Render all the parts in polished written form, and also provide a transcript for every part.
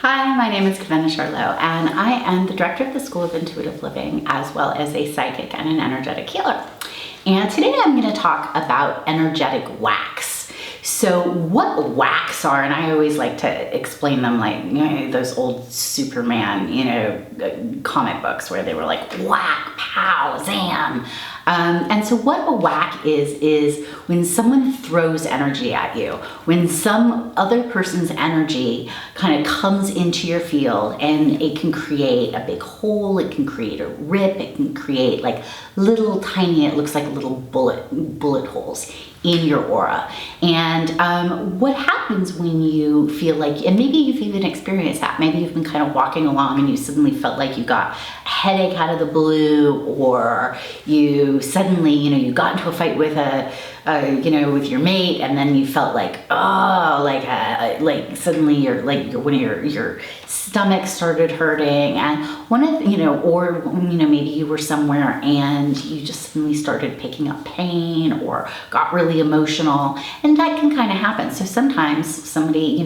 Hi, my name is Kawena Charlot, and I am the director of the School of Intuitive Living, as well as a psychic and an energetic healer. And today I'm going to talk about energetic whacks. So what whacks are, and I always like to explain them like those old Superman, comic books where they were like whack, pow, zam. And so what a whack is when someone throws energy at you, when some other person's energy kind of comes into your field, and it can create a big hole, it can create a rip, it can create like little tiny, it looks like little bullet holes in your aura. And what happens when you feel like, and maybe you've even experienced that, maybe you've been kind of walking along and you suddenly felt like you got a headache out of the blue, or you suddenly, you got into a fight with with your mate, and then you felt like, like suddenly your stomach started hurting, and maybe you were somewhere and you just suddenly started picking up pain or got really emotional, and that can kind of happen. So sometimes somebody,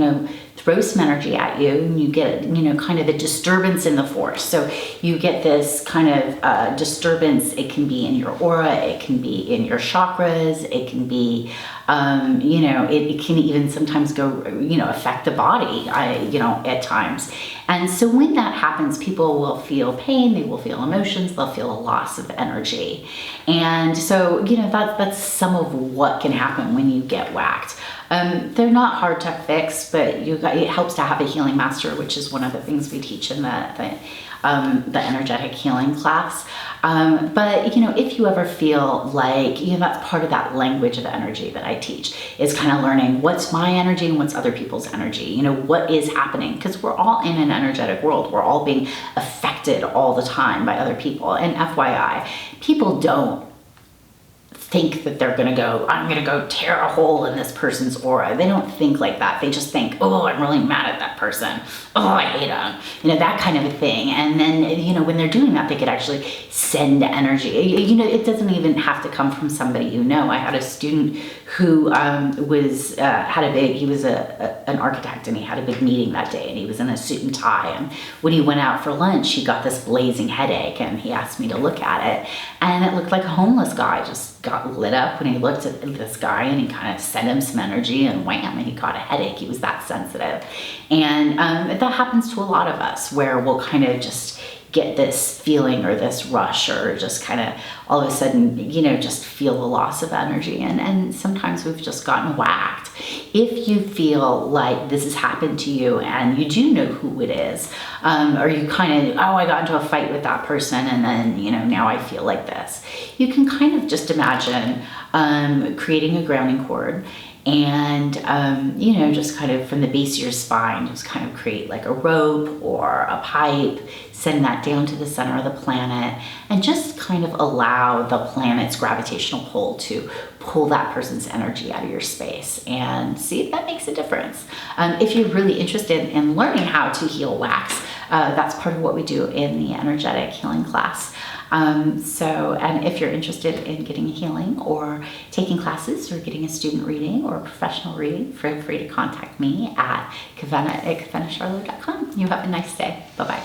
throws some energy at you, and you get, kind of a disturbance in the force. So you get this kind of disturbance. It can be in your aura, it can be in your chakras, it can be, it can even sometimes go, affect the body, at times. And so when that happens, people will feel pain, they will feel emotions, they'll feel a loss of energy. And so, that's some of what can happen when you get whacked. They're not hard to fix, but it helps to have a healing master, which is one of the things we teach in the energetic healing class. But if you ever feel like, that's part of that language of energy that I teach, is kind of learning what's my energy and what's other people's energy, what is happening, because we're all in an energetic world. We're all being affected all the time by other people. And FYI, people don't think that they're gonna go, I'm gonna go tear a hole in this person's aura. They don't think like that. They just think, oh, I'm really mad at that person. Oh, I hate them. that kind of a thing. And then, when they're doing that, they could actually send energy. It doesn't even have to come from somebody I had a student who he was an architect, and he had a big meeting that day, and he was in a suit and tie. And when he went out for lunch, he got this blazing headache, and he asked me to look at it. And it looked like a homeless guy just got lit up when he looked at this guy, and he kind of sent him some energy, and wham, and he got a headache. He was that sensitive. And that happens to a lot of us, where we'll kind of just get this feeling or this rush, or just kind of all of a sudden, just feel a loss of energy. And sometimes we've just gotten whacked. If you feel like this has happened to you and you do know who it is, or you kind of, I got into a fight with that person, and then, now I feel like this, you can kind of just imagine creating a grounding cord, and just kind of from the base of your spine, just kind of create like a rope or a pipe, send that down to the center of the planet, and just kind of allow the planet's gravitational pull to pull that person's energy out of your space, and see if that makes a difference. If you're really interested in learning how to heal whacks, that's part of what we do in the energetic healing class. And if you're interested in getting a healing, or taking classes, or getting a student reading or a professional reading, feel free to contact me at kawenacharlot.com. You have a nice day. Bye-bye.